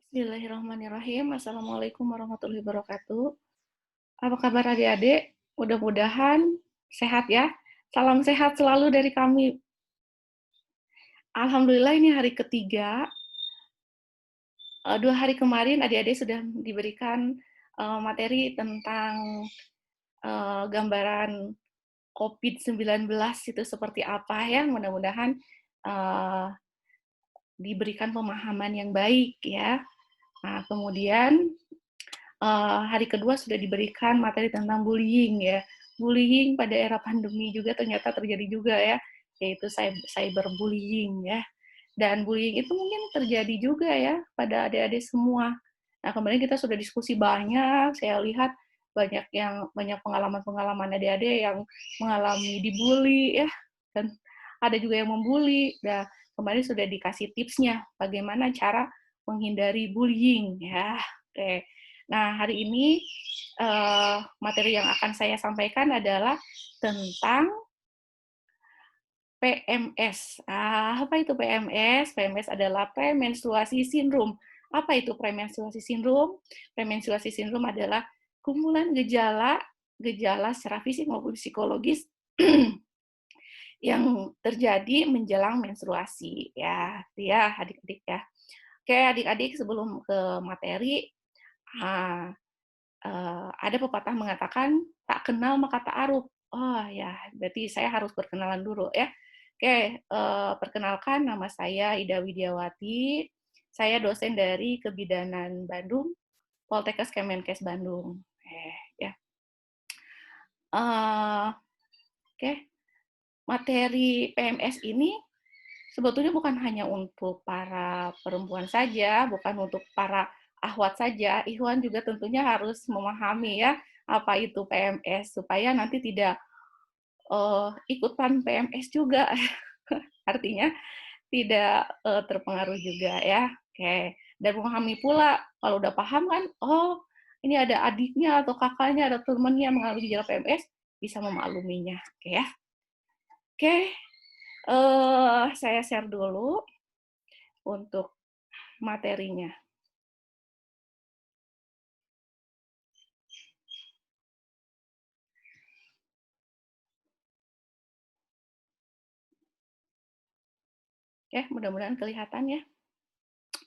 Bismillahirrahmanirrahim. Assalamualaikum warahmatullahi wabarakatuh. Apa kabar adik-adik? Mudah-mudahan sehat ya. Salam sehat selalu dari kami. Alhamdulillah ini hari ketiga. 2 hari kemarin adik-adik sudah diberikan materi tentang gambaran COVID-19 itu seperti apa ya. Mudah-mudahan diberikan pemahaman yang baik ya. Nah, kemudian hari kedua sudah diberikan materi tentang bullying ya. Bullying pada era pandemi juga ternyata terjadi juga ya, yaitu cyberbullying ya. Dan bullying itu mungkin terjadi juga ya pada adik-adik semua. Nah, kemarin kita sudah diskusi banyak, saya lihat banyak pengalaman-pengalaman adik-adik yang mengalami dibully ya, dan ada juga yang membuli. Nah, kemarin sudah dikasih tipsnya bagaimana cara menghindari bullying ya. Oke. Nah, hari ini materi yang akan saya sampaikan adalah tentang PMS. Apa itu PMS? PMS adalah premenstruasi sindrom. Apa itu premenstruasi sindrom? Premenstruasi sindrom adalah kumpulan gejala secara fisik maupun psikologis yang terjadi menjelang menstruasi ya, adik-adik ya. Oke, adik-adik sebelum ke materi, ada pepatah mengatakan tak kenal maka tak aruf. Oh ya, berarti saya harus perkenalan dulu ya. Oke, perkenalkan nama saya Ida Widiawati. Saya dosen dari Kebidanan Bandung, Poltekkes Kemenkes Bandung. Ya. Oke, materi PMS ini sebetulnya bukan hanya untuk para perempuan saja, bukan untuk para akhwat saja. Ikhwan juga tentunya harus memahami ya apa itu PMS supaya nanti tidak ikutan PMS juga. Artinya tidak terpengaruh juga ya. Oke. Dan memahami pula kalau udah paham kan, oh ini ada adiknya atau kakaknya, ada temannya yang mengalami gejala PMS, bisa memakluminya. Oke ya. Oke, saya share dulu untuk materinya. Oke, mudah-mudahan kelihatan ya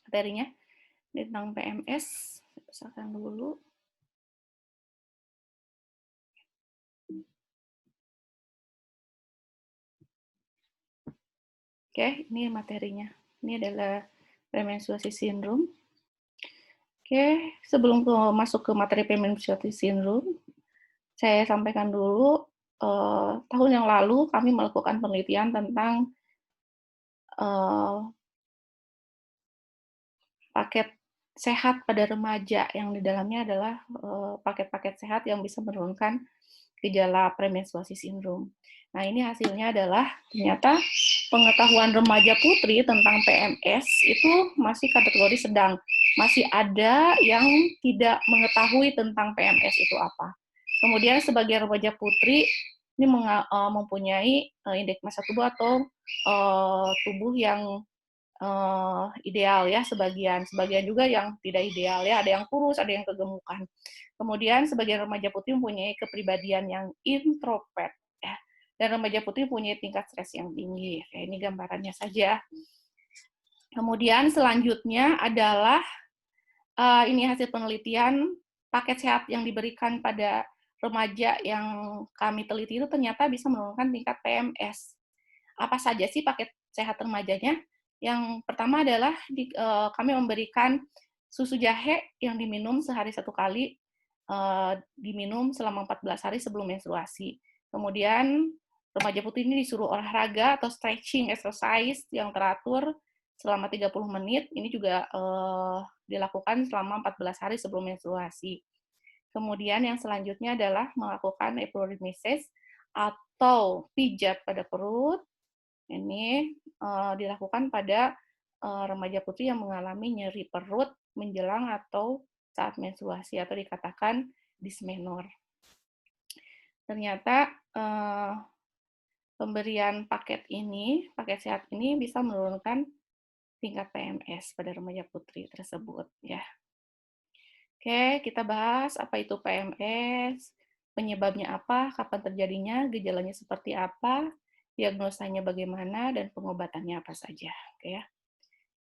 materinya tentang PMS. Saya besarkan dulu. Oke, ini materinya. Ini adalah premenstruasi syndrome. Oke, sebelum masuk ke materi premenstruasi syndrome, saya sampaikan dulu, tahun yang lalu kami melakukan penelitian tentang paket sehat pada remaja, yang di dalamnya adalah paket-paket sehat yang bisa menurunkan gejala premenstruasi sindrom. Nah, ini hasilnya adalah ternyata pengetahuan remaja putri tentang PMS itu masih kategori sedang. Masih ada yang tidak mengetahui tentang PMS itu apa. Kemudian sebagai remaja putri ini mempunyai indeks massa tubuh atau tubuh yang ideal ya, sebagian juga yang tidak ideal ya, ada yang kurus, ada yang kegemukan. Kemudian sebagian remaja putih mempunyai kepribadian yang introvert ya, dan remaja putih mempunyai tingkat stres yang tinggi. Oke, ini gambarannya saja. Kemudian selanjutnya adalah ini hasil penelitian paket sehat yang diberikan pada remaja yang kami teliti itu ternyata bisa menurunkan tingkat PMS. Apa saja sih paket sehat remajanya? Yang pertama adalah kami memberikan susu jahe yang diminum sehari 1 kali, diminum selama 14 hari sebelum menstruasi. Kemudian remaja putih ini disuruh olahraga atau stretching exercise yang teratur selama 30 menit. Ini juga dilakukan selama 14 hari sebelum menstruasi. Kemudian yang selanjutnya adalah melakukan epidural atau pijat pada perut. Ini dilakukan pada remaja putri yang mengalami nyeri perut menjelang atau saat menstruasi atau dikatakan dismenor. Ternyata pemberian paket sehat ini bisa menurunkan tingkat PMS pada remaja putri tersebut ya. Oke, kita bahas apa itu PMS, penyebabnya apa, kapan terjadinya, gejalanya seperti apa, diagnosanya bagaimana, dan pengobatannya apa saja. Oke ya.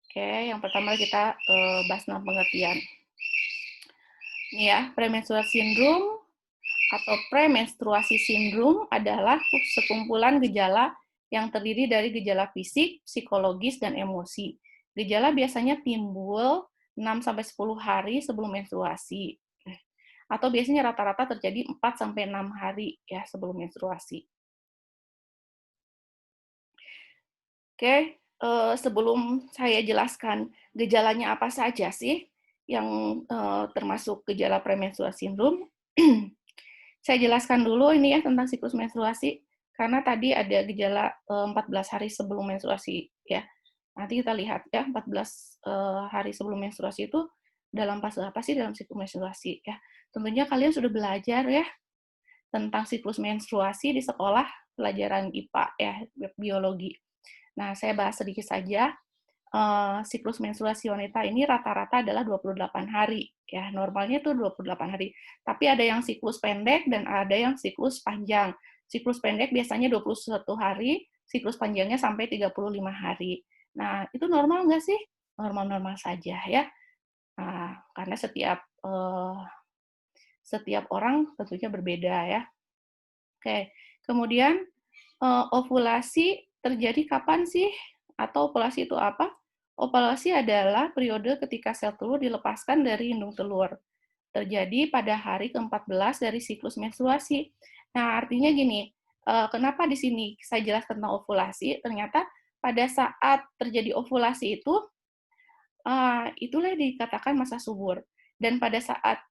Oke, yang pertama kita bahas tentang pengertian. Ini ya, premenstruasi sindrom atau premenstruasi sindrom adalah sekumpulan gejala yang terdiri dari gejala fisik, psikologis, dan emosi. Gejala biasanya timbul 6-10 hari sebelum menstruasi. Atau biasanya rata-rata terjadi 4-6 hari ya sebelum menstruasi. Oke, sebelum saya jelaskan gejalanya apa saja sih yang termasuk gejala premenstruasi sindrom, saya jelaskan dulu ini ya tentang siklus menstruasi, karena tadi ada gejala 14 hari sebelum menstruasi ya. Nanti kita lihat ya 14 hari sebelum menstruasi itu dalam fase apa sih dalam siklus menstruasi ya. Tentunya kalian sudah belajar ya tentang siklus menstruasi di sekolah pelajaran IPA ya, biologi. Nah, saya bahas sedikit saja. Siklus menstruasi wanita ini rata-rata adalah 28 hari. Ya, normalnya itu 28 hari. Tapi ada yang siklus pendek dan ada yang siklus panjang. Siklus pendek biasanya 21 hari, siklus panjangnya sampai 35 hari. Nah, itu normal nggak sih? Normal-normal saja ya. Nah, karena setiap orang tentunya berbeda ya. Oke, kemudian ovulasi terjadi kapan sih? Atau ovulasi itu apa? Ovulasi adalah periode ketika sel telur dilepaskan dari indung telur. Terjadi pada hari ke-14 dari siklus menstruasi. Nah, artinya gini, kenapa di sini saya jelas tentang ovulasi? Ternyata pada saat terjadi ovulasi itu, itulah yang dikatakan masa subur. Dan pada saat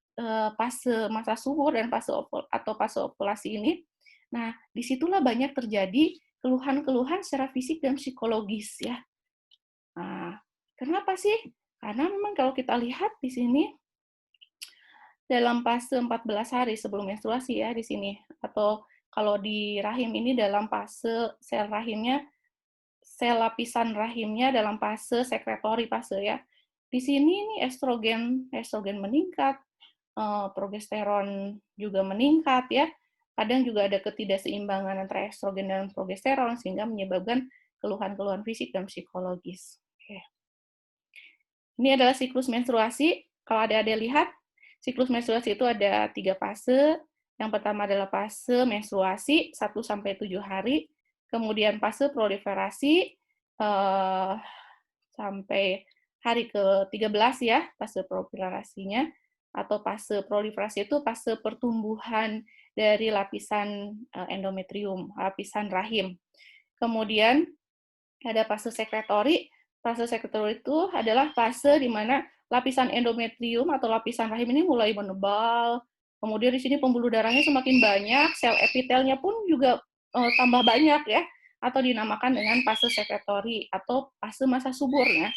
fase masa subur dan fase ovulasi ini, nah disitulah banyak terjadi keluhan-keluhan secara fisik dan psikologis ya. Nah, kenapa sih? Karena memang kalau kita lihat di sini dalam fase 14 hari sebelum menstruasi ya di sini, atau kalau di rahim ini dalam fase sel lapisan rahimnya dalam fase sekretori fase ya. Di sini nih estrogen meningkat, progesteron juga meningkat ya. Kadang juga ada ketidakseimbangan antara estrogen dan progesteron sehingga menyebabkan keluhan-keluhan fisik dan psikologis. Oke. Ini adalah siklus menstruasi. Kalau adik-adik lihat, siklus menstruasi itu ada 3 fase. Yang pertama adalah fase menstruasi 1-7 hari, kemudian fase proliferasi sampai hari ke-13 ya, fase proliferasinya, atau fase proliferasi itu fase pertumbuhan dari lapisan endometrium, lapisan rahim. Kemudian ada fase sekretori. Fase sekretori itu adalah fase di mana lapisan endometrium atau lapisan rahim ini mulai menebal. Kemudian di sini pembuluh darahnya semakin banyak, sel epitelnya pun juga tambah banyak ya, atau dinamakan dengan fase sekretori atau fase masa subur ya.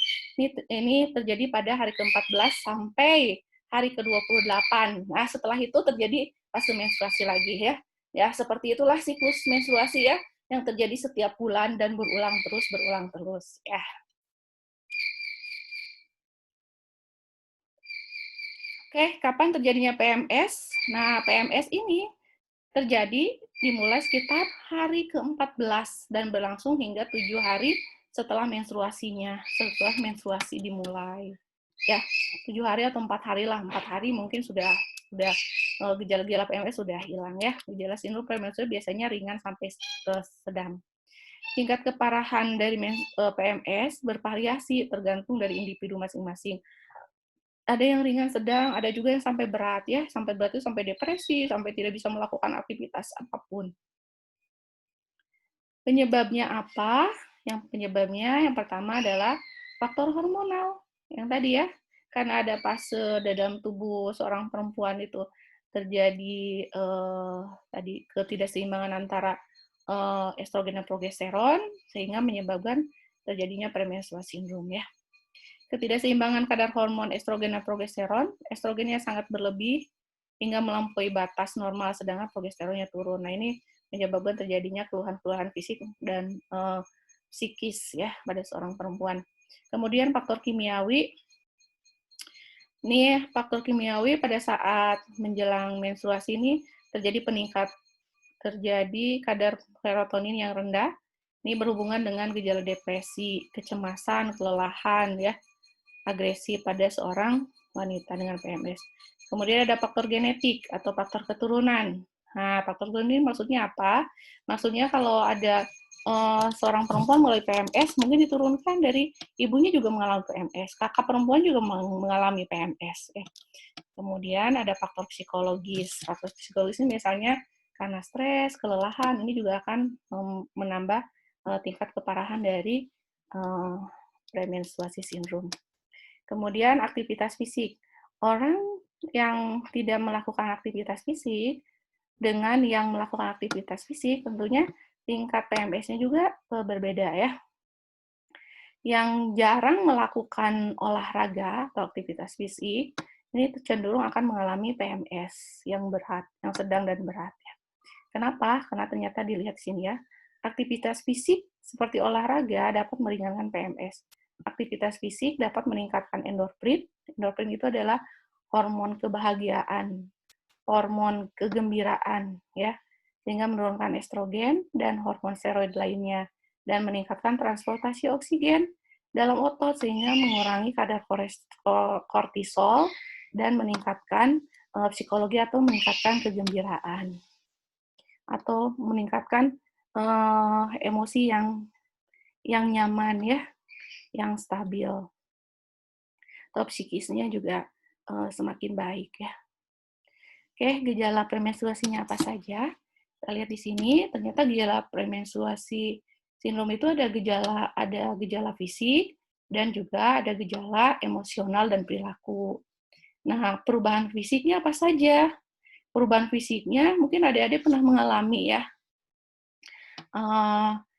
Ini terjadi pada hari ke-14 sampai hari ke-28. Nah, setelah itu terjadi fase menstruasi lagi ya. Ya, seperti itulah siklus menstruasi ya yang terjadi setiap bulan dan berulang terus ya. Oke, kapan terjadinya PMS? Nah, PMS ini terjadi dimulai sekitar hari ke-14 dan berlangsung hingga 7 hari setelah menstruasi dimulai. Ya, 7 hari atau 4 hari lah. 4 hari mungkin sudah gejala-gejala PMS sudah hilang ya. Gejala sindrom premenstruasi biasanya ringan sampai sedang. Tingkat keparahan dari PMS bervariasi tergantung dari individu masing-masing. Ada yang ringan sedang, ada juga yang sampai berat ya. Sampai berat itu sampai depresi, sampai tidak bisa melakukan aktivitas apapun. Penyebabnya apa? Penyebabnya yang pertama adalah faktor hormonal. Yang tadi ya, karena ada fase dalam tubuh seorang perempuan itu terjadi tadi ketidakseimbangan antara estrogen dan progesteron sehingga menyebabkan terjadinya premenstruasi sindrom ya. Ketidakseimbangan kadar hormon estrogen dan progesteron, estrogennya sangat berlebih hingga melampaui batas normal sedangkan progesteronnya turun. Nah, ini menyebabkan terjadinya keluhan-keluhan fisik dan psikis ya pada seorang perempuan. Kemudian faktor kimiawi, ini faktor kimiawi pada saat menjelang menstruasi ini terjadi kadar serotonin yang rendah. Ini berhubungan dengan gejala depresi, kecemasan, kelelahan, ya, agresi pada seorang wanita dengan PMS. Kemudian ada faktor genetik atau faktor keturunan. Nah, faktor keturunan ini maksudnya apa? Maksudnya kalau ada seorang perempuan mulai PMS, mungkin diturunkan dari ibunya juga mengalami PMS, kakak perempuan juga mengalami PMS. Kemudian ada faktor psikologis. Faktor psikologis ini misalnya karena stres, kelelahan, ini juga akan menambah tingkat keparahan dari premenstruasi sindrom. Kemudian aktivitas fisik. Orang yang tidak melakukan aktivitas fisik dengan yang melakukan aktivitas fisik tentunya tingkat PMS-nya juga berbeda, ya. Yang jarang melakukan olahraga atau aktivitas fisik ini cenderung akan mengalami PMS yang berat, yang sedang dan berat, ya. Kenapa? Karena ternyata dilihat di sini, ya, aktivitas fisik seperti olahraga dapat meringankan PMS. Aktivitas fisik dapat meningkatkan endorfin. Endorfin itu adalah hormon kebahagiaan, hormon kegembiraan, ya, sehingga menurunkan estrogen dan hormon steroid lainnya, dan meningkatkan transportasi oksigen dalam otot sehingga mengurangi kadar kortisol dan meningkatkan psikologi atau meningkatkan kegembiraan atau meningkatkan emosi yang nyaman, ya, yang stabil. Atau psikisnya juga semakin baik, ya. Oke, gejala premenstruasinya apa saja? Kita lihat di sini, ternyata gejala premenstruasi sindrom itu ada gejala fisik dan juga ada gejala emosional dan perilaku. Nah, perubahan fisiknya apa saja? Perubahan fisiknya mungkin adik-adik pernah mengalami, ya.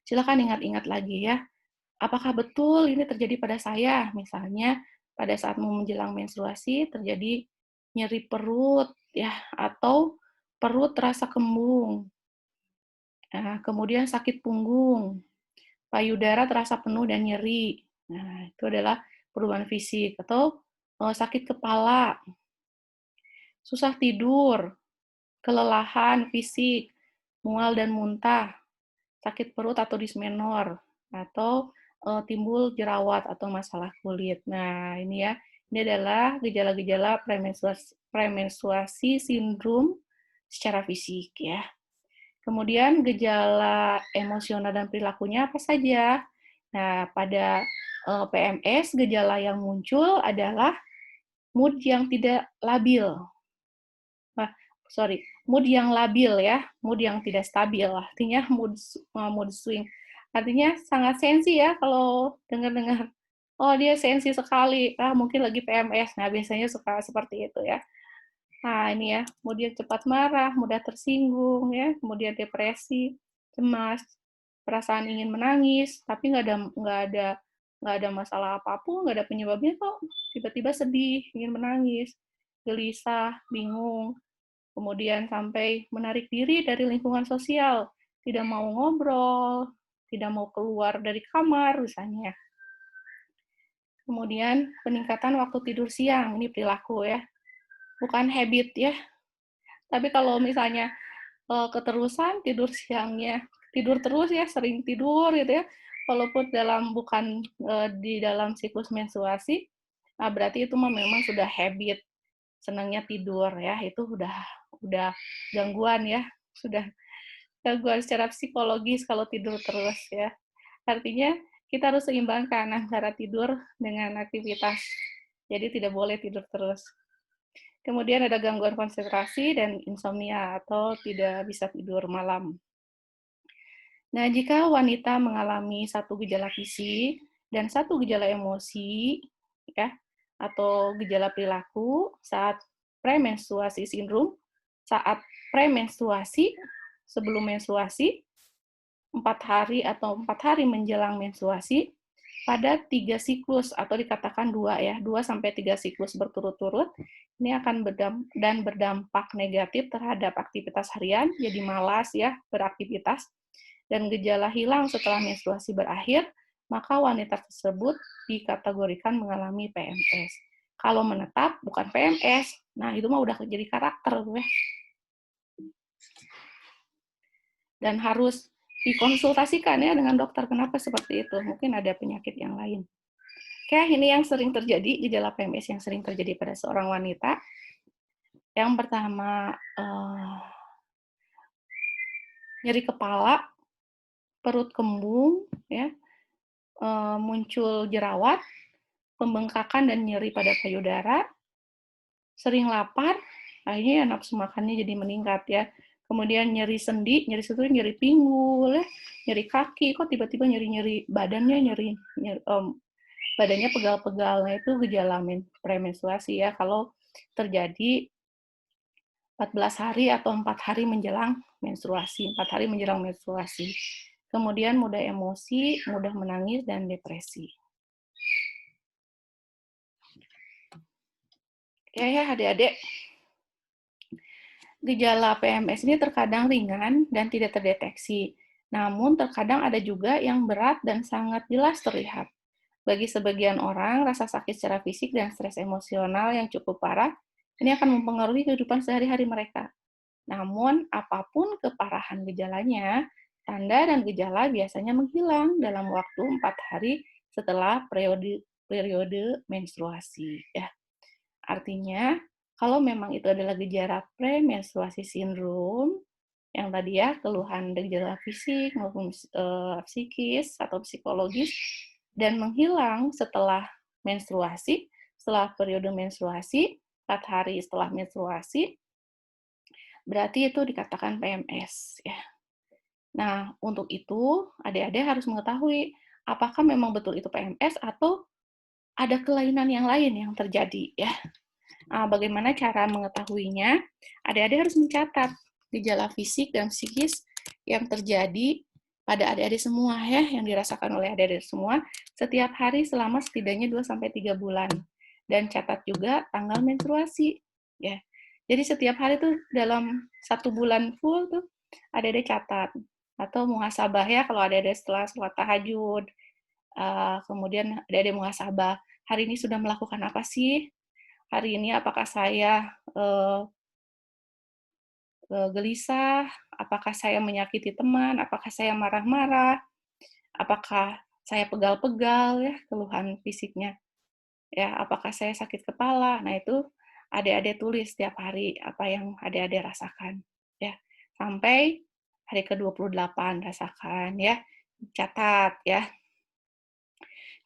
Silakan ingat-ingat lagi, ya. Apakah betul ini terjadi pada saya? Misalnya pada saat mau menjelang menstruasi terjadi nyeri perut, ya, atau perut terasa kembung. Nah, kemudian sakit punggung, payudara terasa penuh dan nyeri. Nah, itu adalah perubahan fisik. Atau sakit kepala, susah tidur, kelelahan fisik, mual dan muntah, sakit perut atau dismenor, atau timbul jerawat atau masalah kulit. Nah, ini, ya, ini adalah gejala-gejala premenstruasi sindrom secara fisik, ya. Kemudian gejala emosional dan perilakunya apa saja? Nah, pada PMS gejala yang muncul adalah mood yang tidak labil. Mood yang labil, ya, mood yang tidak stabil, artinya mood swing. Artinya sangat sensi, ya, kalau dengar-dengar, oh dia sensi sekali, mungkin lagi PMS. Nah, biasanya suka seperti itu, ya. Nah, ini, ya, kemudian cepat marah, mudah tersinggung, ya, kemudian depresi, cemas, perasaan ingin menangis, tapi nggak ada masalah apapun, nggak ada penyebabnya kok, tiba-tiba sedih, ingin menangis, gelisah, bingung, kemudian sampai menarik diri dari lingkungan sosial, tidak mau ngobrol, tidak mau keluar dari kamar, misalnya. Kemudian peningkatan waktu tidur siang, ini perilaku, ya, bukan habit, ya. Tapi kalau misalnya keterusan tidur siangnya, tidur terus, ya, sering tidur gitu, ya, walaupun bukan di dalam siklus menstruasi, berarti itu memang sudah habit, senangnya tidur, ya, itu udah gangguan, ya, sudah gangguan secara psikologis kalau tidur terus, ya. Artinya kita harus seimbangkan antara tidur dengan aktivitas. Jadi tidak boleh tidur terus. Kemudian ada gangguan konsentrasi dan insomnia atau tidak bisa tidur malam. Nah, jika wanita mengalami satu gejala fisik dan satu gejala emosi, ya, atau gejala perilaku saat premenstruasi sindrom, saat premenstruasi, sebelum menstruasi, 4 hari menjelang menstruasi, pada 3 siklus atau dikatakan 2-3 siklus berturut-turut, ini akan berdampak negatif terhadap aktivitas harian, jadi malas, ya, beraktivitas, dan gejala hilang setelah menstruasi berakhir, maka wanita tersebut dikategorikan mengalami PMS. Kalau menetap bukan PMS, nah itu mah udah jadi karakter tuh ya. Dan harus dikonsultasikan ya dengan dokter kenapa seperti itu. Mungkin ada penyakit yang lain. Oke, ini yang sering terjadi, gejala PMS yang sering terjadi pada seorang wanita. Yang pertama, nyeri kepala, perut kembung, ya, muncul jerawat, pembengkakan dan nyeri pada payudara, sering lapar, akhirnya ya nafsu makannya jadi meningkat ya. Kemudian nyeri sendi, nyeri pinggul, ya, nyeri kaki, kok tiba-tiba nyeri-nyeri badannya, badannya pegal-pegal. Nah, itu gejala premenstruasi ya. Kalau terjadi 14 hari atau 4 hari menjelang menstruasi, 4 hari menjelang menstruasi. Kemudian mudah emosi, mudah menangis, dan depresi. Ya adik-adik, gejala PMS ini terkadang ringan dan tidak terdeteksi. Namun terkadang ada juga yang berat dan sangat jelas terlihat. Bagi sebagian orang, rasa sakit secara fisik dan stres emosional yang cukup parah ini akan mempengaruhi kehidupan sehari-hari mereka. Namun, apapun keparahan gejalanya, tanda dan gejala biasanya menghilang dalam waktu 4 hari setelah periode menstruasi. Ya. Artinya, kalau memang itu adalah gejala premenstruasi sindrom, yang tadi ya, keluhan gejala fisik maupun psikis atau psikologis, dan menghilang setelah menstruasi, setelah periode menstruasi, 4 hari setelah menstruasi, berarti itu dikatakan PMS. Ya. Nah, untuk itu, adik-adik harus mengetahui apakah memang betul itu PMS atau ada kelainan yang lain yang terjadi. Ya. Bagaimana cara mengetahuinya? Adik-adik harus mencatat gejala fisik dan psikis yang terjadi pada adik-adik semua ya, yang dirasakan oleh adik-adik semua setiap hari selama setidaknya 2-3 bulan. Dan catat juga tanggal menstruasi ya. Jadi setiap hari tuh dalam 1 bulan full tuh adik-adik catat, atau muhasabah ya kalau adik-adik setelah sholat tahajud. Kemudian adik-adik muhasabah, hari ini sudah melakukan apa sih? Hari ini apakah saya gelisah, apakah saya menyakiti teman, apakah saya marah-marah, apakah saya pegal-pegal ya, keluhan fisiknya. Ya, apakah saya sakit kepala. Nah, itu adik-adik tulis setiap hari apa yang adik-adik rasakan ya. Sampai hari ke-28 rasakan ya. Catat ya.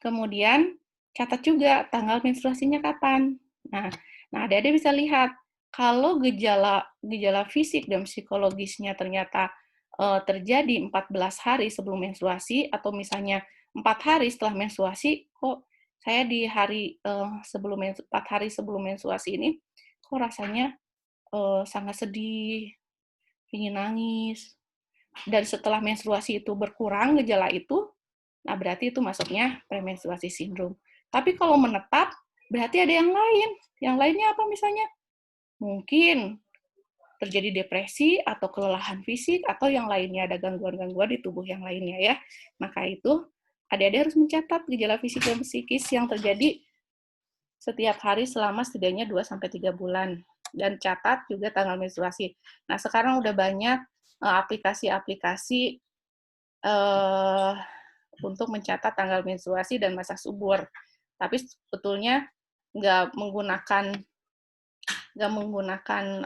Kemudian catat juga tanggal menstruasinya kapan. Nah, adik-adik bisa lihat kalau gejala fisik dan psikologisnya ternyata terjadi 14 hari sebelum menstruasi, atau misalnya 4 hari setelah menstruasi, kok saya di hari 4 hari sebelum menstruasi ini kok rasanya sangat sedih, ingin nangis, dan setelah menstruasi itu berkurang gejala itu, nah berarti itu masuknya premenstruasi sindrom. Tapi kalau menetap, berarti ada yang lain. Yang lainnya apa misalnya? Mungkin terjadi depresi atau kelelahan fisik, atau yang lainnya ada gangguan-gangguan di tubuh yang lainnya ya. Maka itu adik-adik harus mencatat gejala fisik dan psikis yang terjadi setiap hari selama setidaknya 2-3 bulan. Dan catat juga tanggal menstruasi. Nah, sekarang udah banyak aplikasi-aplikasi untuk mencatat tanggal menstruasi dan masa subur. Tapi sebetulnya nggak menggunakan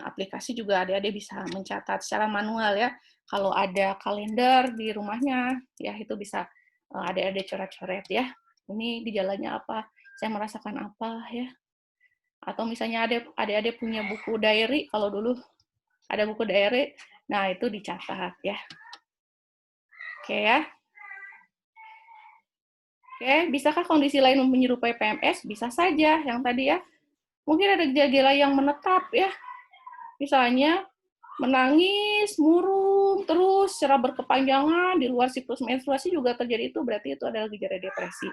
aplikasi juga adik-adik bisa mencatat secara manual ya. Kalau ada kalender di rumahnya, ya itu bisa adik-adik coret-coret ya. Ini gejalanya apa? Saya merasakan apa ya? Atau misalnya adik-adik punya buku diary, kalau dulu ada buku diary, nah itu dicatat ya. Oke ya. Oke, bisakah kondisi lain menyerupai PMS? Bisa saja, yang tadi ya. Mungkin ada gejala yang menetap ya. Misalnya menangis, murung, terus secara berkepanjangan, di luar siklus menstruasi juga terjadi, itu berarti itu adalah gejala depresi.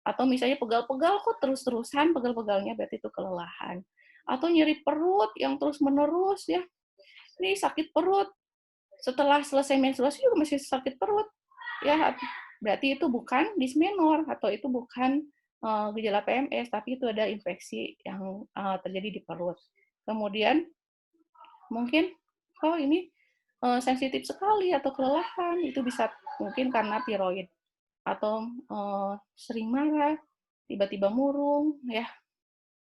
Atau misalnya pegal-pegal kok terus-terusan, pegal-pegalnya berarti itu kelelahan. Atau nyeri perut yang terus-menerus ya. Ini sakit perut, setelah selesai menstruasi juga masih sakit perut. Ya, berarti itu bukan dismenor atau itu bukan gejala PMS, tapi itu ada infeksi yang terjadi di perut. Kemudian mungkin, oh ini sensitif sekali atau kelelahan, itu bisa mungkin karena tiroid atau sering marah, tiba-tiba murung, ya,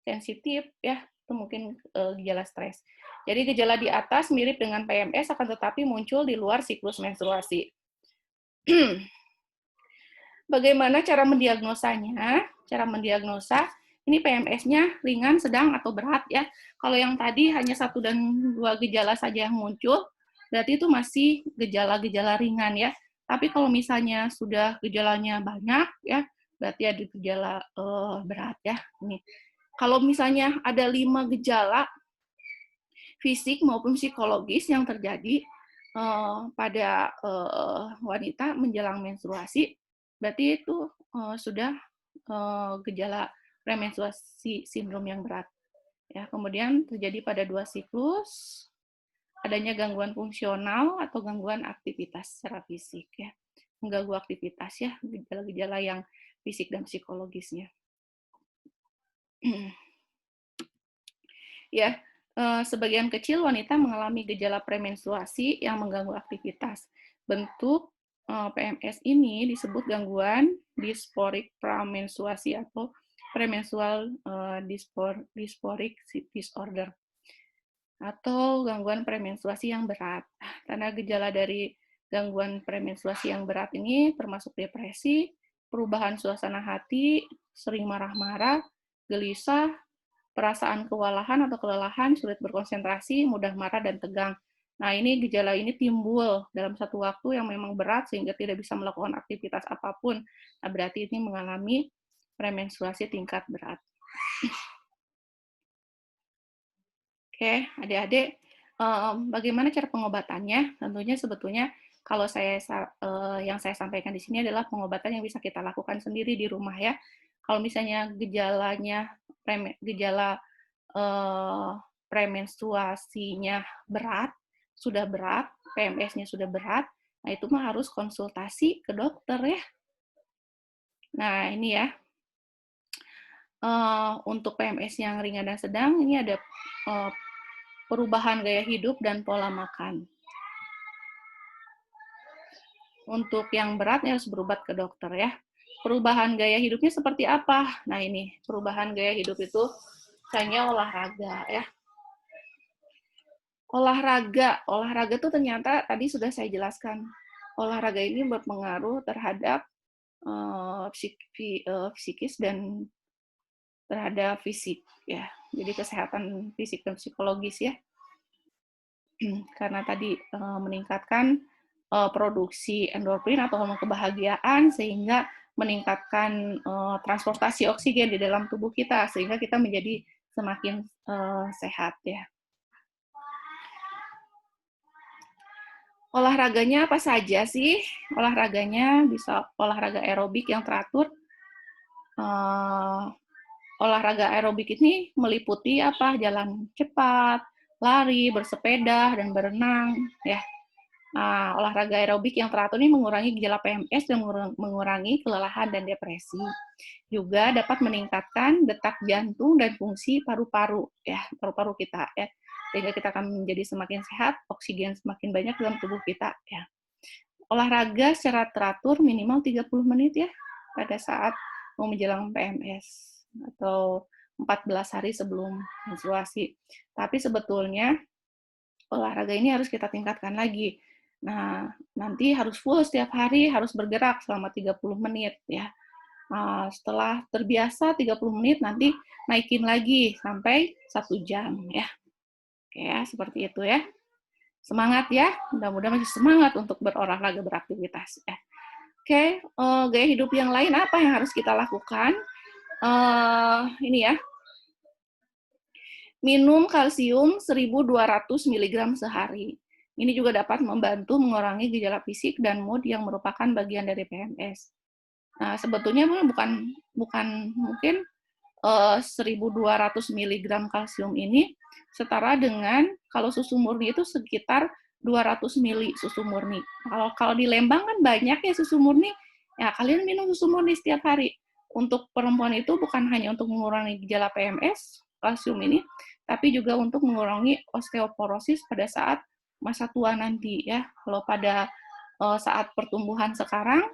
sensitif, ya, itu mungkin gejala stres. Jadi gejala di atas mirip dengan PMS, akan tetapi muncul di luar siklus menstruasi. Bagaimana cara mendiagnosanya? Cara mendiagnosa, ini PMS-nya ringan, sedang, atau berat ya. Kalau yang tadi hanya 1 dan 2 gejala saja yang muncul, berarti itu masih gejala-gejala ringan ya. Tapi kalau misalnya sudah gejalanya banyak ya, berarti ada gejala berat ya. Ini. Kalau misalnya ada 5 gejala fisik maupun psikologis yang terjadi pada wanita menjelang menstruasi, berarti itu sudah gejala premenstruasi sindrom yang berat. Ya, kemudian terjadi pada 2 siklus, adanya gangguan fungsional atau gangguan aktivitas secara fisik ya, mengganggu aktivitas ya, gejala-gejala yang fisik dan psikologisnya. Ya, sebagian kecil wanita mengalami gejala premenstruasi yang mengganggu aktivitas. Bentuk PMS ini disebut gangguan dysphorik pramenstruasi atau premenstrual dysphorik disorder atau gangguan premenstruasi yang berat. Tanda gejala dari gangguan premenstruasi yang berat ini termasuk depresi, perubahan suasana hati, sering marah-marah, gelisah, perasaan kewalahan atau kelelahan, sulit berkonsentrasi, mudah marah dan tegang. Nah, ini gejala ini timbul dalam satu waktu yang memang berat sehingga tidak bisa melakukan aktivitas apapun. Nah, berarti ini mengalami premenstruasi tingkat berat. Oke, adik-adik, bagaimana cara pengobatannya? Tentunya sebetulnya kalau yang saya sampaikan di sini adalah pengobatan yang bisa kita lakukan sendiri di rumah ya. Kalau misalnya gejala premenstruasinya berat, sudah berat, PMS-nya sudah berat, nah itu mah harus konsultasi ke dokter ya. Nah ini ya, untuk PMS yang ringan dan sedang, ini ada perubahan gaya hidup dan pola makan. Untuk yang beratnya harus berobat ke dokter ya. Perubahan gaya hidupnya seperti apa? Nah ini, perubahan gaya hidup itu misalnya olahraga ya. Olahraga itu ternyata tadi sudah saya jelaskan. Olahraga ini berpengaruh terhadap psikis dan terhadap fisik ya. Jadi kesehatan fisik dan psikologis ya. Karena tadi meningkatkan produksi endorfin atau hormon kebahagiaan sehingga meningkatkan transportasi oksigen di dalam tubuh kita sehingga kita menjadi semakin sehat ya. Olahraganya apa saja sih? Olahraganya bisa olahraga aerobik yang teratur. Olahraga aerobik ini meliputi apa? Jalan cepat, lari, bersepeda, dan berenang. Ya. Nah, olahraga aerobik yang teratur ini mengurangi gejala PMS dan mengurangi kelelahan dan depresi. Juga dapat meningkatkan detak jantung dan fungsi paru-paru, ya, paru-paru kita, ya. Sehingga kita akan menjadi semakin sehat, oksigen semakin banyak dalam tubuh kita, ya. Olahraga secara teratur minimal 30 menit ya pada saat mau menjelang PMS atau 14 hari sebelum menstruasi. Tapi sebetulnya olahraga ini harus kita tingkatkan lagi. Nah, nanti harus full setiap hari, harus bergerak selama 30 menit ya. Setelah terbiasa 30 menit, nanti naikin lagi sampai 1 jam ya. Oke ya, seperti itu ya. Semangat ya, mudah-mudahan masih semangat untuk berolahraga, beraktivitas ya. Oke, gaya hidup yang lain apa yang harus kita lakukan? Ini ya, minum kalsium 1.200 mg sehari. Ini juga dapat membantu mengurangi gejala fisik dan mood yang merupakan bagian dari PMS. Nah, sebetulnya bukan mungkin 1.200 mg kalsium ini setara dengan kalau susu murni itu sekitar 200 mili susu murni. Kalau di Lembang kan banyak ya susu murni, Ya, kalian minum susu murni setiap hari. Untuk perempuan itu bukan hanya untuk mengurangi gejala PMS, kalsium ini, tapi juga untuk mengurangi osteoporosis pada saat masa tua nanti ya. Kalau pada saat pertumbuhan sekarang,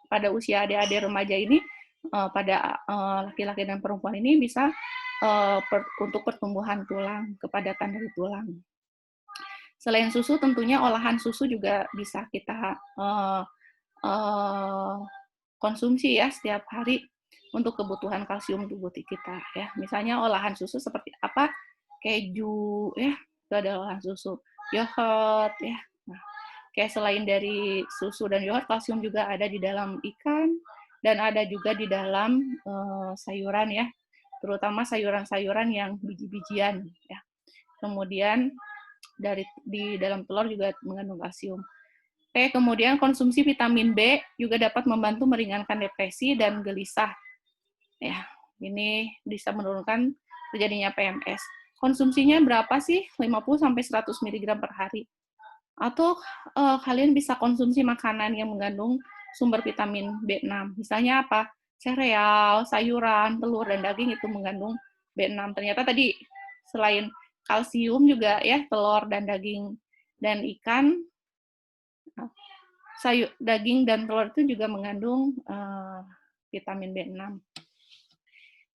pada usia adik-adik remaja ini, pada laki-laki dan perempuan ini bisa untuk pertumbuhan tulang, kepadatan dari tulang. Selain susu, tentunya olahan susu juga bisa kita konsumsi ya setiap hari untuk kebutuhan kalsium tubuh kita ya. Misalnya olahan susu seperti apa? Keju ya, itu ada olahan susu. Yogurt ya. Nah, kayak selain dari susu dan yogurt, kalsium juga ada di dalam ikan dan ada juga di dalam sayuran ya, terutama sayuran-sayuran yang biji-bijian ya. Kemudian di dalam telur juga mengandung kalsium. Oke, kemudian konsumsi vitamin B juga dapat membantu meringankan depresi dan gelisah. Ya, ini bisa menurunkan terjadinya PMS. Konsumsinya berapa sih? 50 sampai 100 mg per hari. Atau kalian bisa konsumsi makanan yang mengandung sumber vitamin B6. Misalnya apa? Sereal, sayuran, telur, dan daging itu mengandung B6. Ternyata tadi selain kalsium juga ya, telur dan daging dan ikan, daging dan telur itu juga mengandung vitamin B6.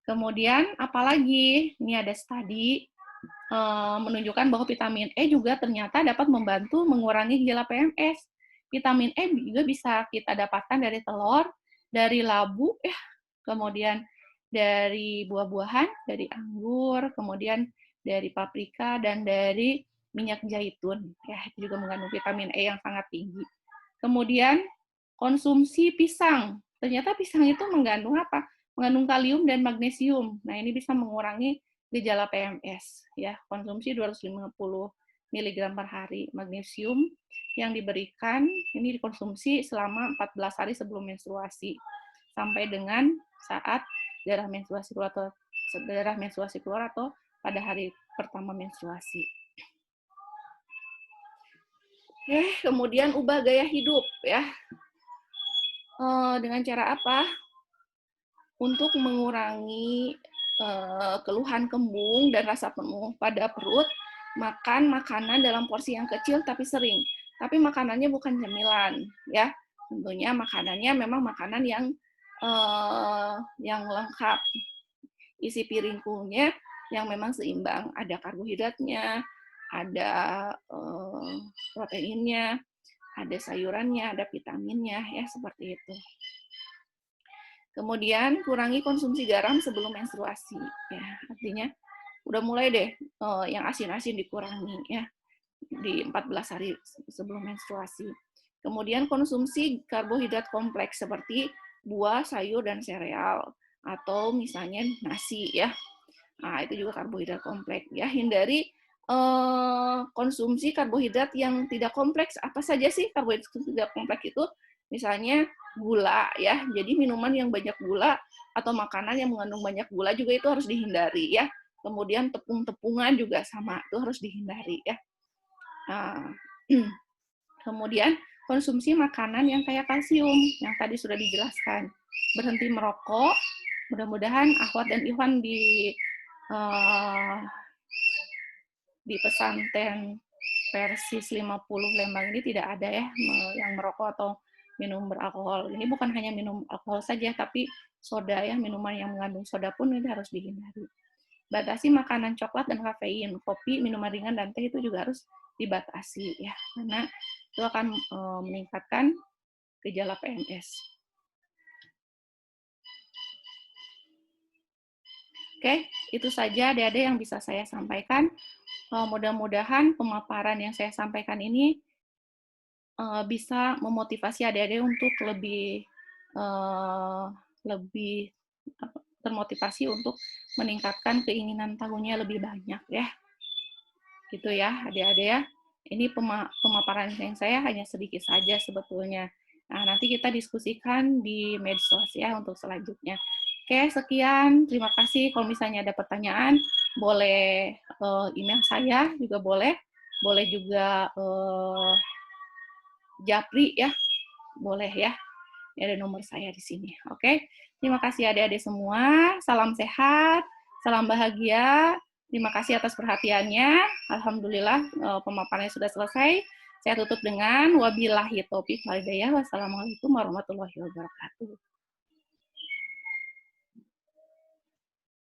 Kemudian apalagi ini ada studi menunjukkan bahwa vitamin E juga ternyata dapat membantu mengurangi gejala PMS. Vitamin E juga bisa kita dapatkan dari telur, dari labu ya, kemudian dari buah-buahan, dari anggur, kemudian dari paprika dan dari minyak zaitun. Ya, itu juga mengandung vitamin E yang sangat tinggi. Kemudian konsumsi pisang. Ternyata pisang itu mengandung apa? Mengandung kalium dan magnesium. Nah, ini bisa mengurangi gejala PMS. Ya, konsumsi 250 mg per hari. Magnesium yang diberikan ini dikonsumsi selama 14 hari sebelum menstruasi sampai dengan saat darah menstruasi keluar atau pada hari pertama menstruasi. Kemudian ubah gaya hidup ya. Dengan cara apa? Untuk mengurangi keluhan kembung dan rasa penuh pada perut, makan makanan dalam porsi yang kecil tapi sering. Tapi makanannya bukan cemilan, ya. Tentunya makanannya memang makanan yang lengkap. Isi piringnya yang memang seimbang, ada karbohidratnya, ada proteinnya, ada sayurannya, ada vitaminnya, ya seperti itu. Kemudian kurangi konsumsi garam sebelum menstruasi, ya artinya udah mulai deh yang asin-asin dikurangi ya di 14 hari sebelum menstruasi. Kemudian konsumsi karbohidrat kompleks seperti buah, sayur, dan sereal atau misalnya nasi ya. Nah, itu juga karbohidrat kompleks ya. Hindari konsumsi karbohidrat yang tidak kompleks. Apa saja sih karbohidrat tidak kompleks itu? Misalnya gula ya. Jadi minuman yang banyak gula atau makanan yang mengandung banyak gula juga itu harus dihindari ya. Kemudian tepung-tepungan juga sama, itu harus dihindari ya. Nah, kemudian konsumsi makanan yang kaya kalsium yang tadi sudah dijelaskan. Berhenti merokok. Mudah-mudahan Ahwat dan Iwan di pesantren Persis 50 Lembang ini tidak ada ya yang merokok atau minum beralkohol. Ini bukan hanya minum alkohol saja, tapi soda ya, minuman yang mengandung soda pun ini harus dihindari. Batasi makanan coklat dan kafein, kopi, minuman ringan, dan teh itu juga harus dibatasi ya, karena itu akan meningkatkan gejala PMS. Oke, itu saja adik-adik yang bisa saya sampaikan. Mudah-mudahan pemaparan yang saya sampaikan ini bisa memotivasi adik-adik untuk lebih termotivasi untuk meningkatkan keinginan tahunya lebih banyak ya. Gitu ya adik-adik ya. Ini pemaparan yang saya hanya sedikit saja sebetulnya. Nah, nanti kita diskusikan di medsos ya untuk selanjutnya. Oke, sekian. Terima kasih. Kalau misalnya ada pertanyaan, boleh email saya juga boleh. Boleh juga japri ya. Boleh ya. Ini ada nomor saya di sini. Oke, terima kasih adik-adik semua. Salam sehat, salam bahagia. Terima kasih atas perhatiannya. Alhamdulillah pemaparannya sudah selesai. Saya tutup dengan wabillahi taufiq wal hidayah. Wassalamualaikum warahmatullahi wabarakatuh.